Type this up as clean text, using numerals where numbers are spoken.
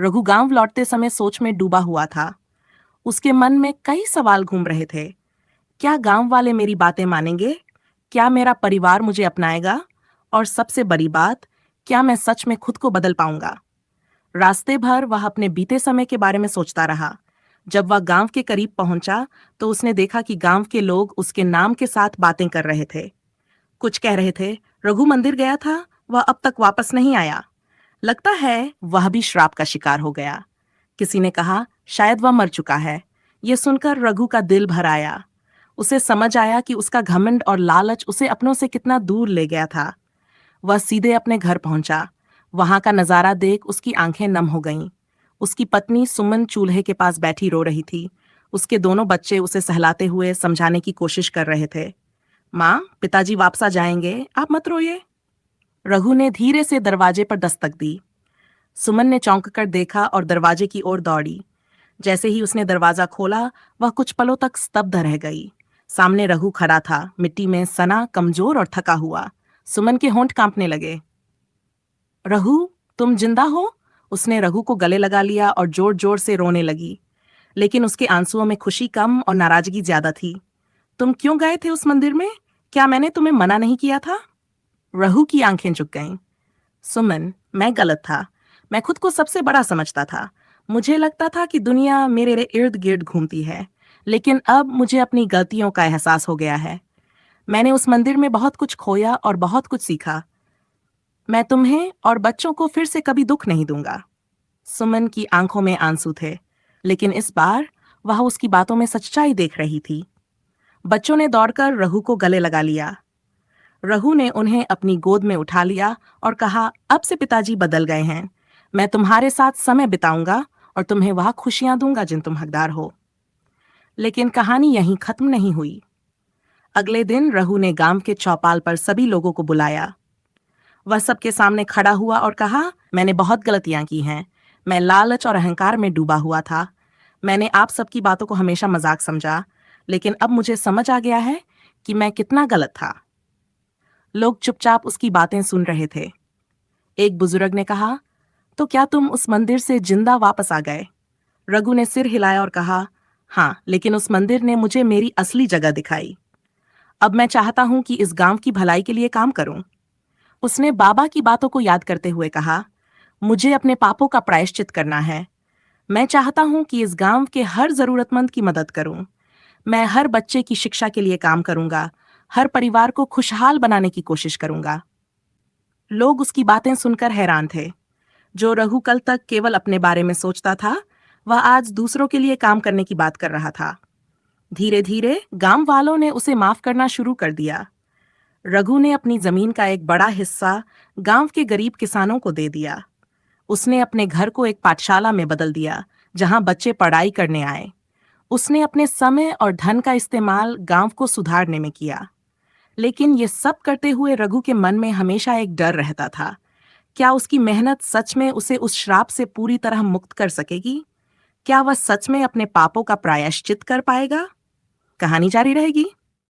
रघु गांव लौटते समय सोच में डूबा हुआ था। उसके मन में कई सवाल घूम रहे थे। क्या गांव वाले मेरी बातें मानेंगे? क्या मेरा परिवार मुझे अपनाएगा? और सबसे बड़ी बात, क्या मैं सच में खुद को बदल पाऊंगा? रास्ते भर वह अपने बीते समय के बारे में सोचता रहा। जब वह गांव के करीब पहुंचा तो उसने देखा कि गांव के लोग उसके नाम के साथ बातें कर रहे थे। कुछ कह रहे थे, रघु मंदिर गया था, वह अब तक वापस नहीं आया। लगता है वह भी श्राप का शिकार हो गया। किसी ने कहा, शायद वह मर चुका है। यह सुनकर रघु का दिल भर आया। उसे समझ आया कि उसका घमंड और लालच उसे अपनों से कितना दूर ले गया था। वह सीधे अपने घर पहुंचा। वहां का नजारा देख उसकी आंखें नम हो गईं। उसकी पत्नी सुमन चूल्हे के पास बैठी रो रही थी। उसके दोनों बच्चे उसे सहलाते हुए समझाने की कोशिश कर रहे थे। माँ, पिताजी वापस आ जाएंगे, आप मत रोइए। रघु ने धीरे से दरवाजे पर दस्तक दी। सुमन ने चौंक कर देखा और दरवाजे की ओर दौड़ी। जैसे ही उसने दरवाजा खोला, वह कुछ पलों तक स्तब्ध रह गई। सामने रघु खड़ा था, मिट्टी में सना, कमजोर और थका हुआ। सुमन के होंठ कांपने लगे। रघु, तुम जिंदा हो? उसने रघु को गले लगा लिया और जोर जोर से रोने लगी। लेकिन उसके आंसुओं में खुशी कम और नाराजगी ज्यादा थी। तुम क्यों गए थे उस मंदिर में? क्या मैंने तुम्हें मना नहीं किया था? रघु की आंखें झुक गईं। सुमन, मैं गलत था। मैं खुद को सबसे बड़ा समझता था। मुझे लगता था कि दुनिया मेरे इर्द गिर्द घूमती है। लेकिन अब मुझे अपनी गलतियों का एहसास हो गया है। मैंने उस मंदिर में बहुत कुछ खोया और बहुत कुछ सीखा। मैं तुम्हें और बच्चों को फिर से कभी दुख नहीं दूंगा। सुमन की आंखों में आंसू थे, लेकिन इस बार वह उसकी बातों में सच्चाई देख रही थी। बच्चों ने दौड़कर रघु को गले लगा लिया। रघु ने उन्हें अपनी गोद में उठा लिया और कहा, अब से पिताजी बदल गए हैं। मैं तुम्हारे साथ समय बिताऊंगा और तुम्हें वह खुशियां दूंगा जिन तुम हकदार हो। लेकिन कहानी यहीं खत्म नहीं हुई। अगले दिन रघु ने गांव के चौपाल पर सभी लोगों को बुलाया। वह सबके सामने खड़ा हुआ और कहा, मैंने बहुत गलतियां की हैं। मैं लालच और अहंकार में डूबा हुआ था। मैंने आप सबकी बातों को हमेशा मजाक समझा, लेकिन अब मुझे समझ आ गया है कि मैं कितना गलत था। लोग चुपचाप उसकी बातें सुन रहे थे। एक बुजुर्ग ने कहा, तो क्या तुम उस मंदिर से जिंदा वापस आ गए? रघु ने सिर हिलाया और कहा, हाँ, लेकिन उस मंदिर ने मुझे मेरी असली जगह दिखाई। अब मैं चाहता हूं कि इस गांव की भलाई के लिए काम करूं। उसने बाबा की बातों को याद करते हुए कहा, मुझे अपने पापों का प्रायश्चित करना है। मैं चाहता हूं कि इस गांव के हर जरूरतमंद की मदद करूं। मैं हर बच्चे की शिक्षा के लिए काम करूंगा। हर परिवार को खुशहाल बनाने की कोशिश करूंगा। लोग उसकी बातें सुनकर हैरान थे। जो रघु कल तक केवल अपने बारे में सोचता था, वह आज दूसरों के लिए काम करने की बात कर रहा था। धीरे धीरे गांव वालों ने उसे माफ करना शुरू कर दिया। रघु ने अपनी जमीन का एक बड़ा हिस्सा गांव के गरीब किसानों को दे दिया। उसने अपने घर को एक पाठशाला में बदल दिया, जहां बच्चे पढ़ाई करने आए। उसने अपने समय और धन का इस्तेमाल गांव को सुधारने में किया। लेकिन ये सब करते हुए रघु के मन में हमेशा एक डर रहता था। क्या उसकी मेहनत सच में उसे उस श्राप से पूरी तरह मुक्त कर सकेगी? क्या वह सच में अपने पापों का प्रायश्चित कर पाएगा? कहानी जारी रहेगी।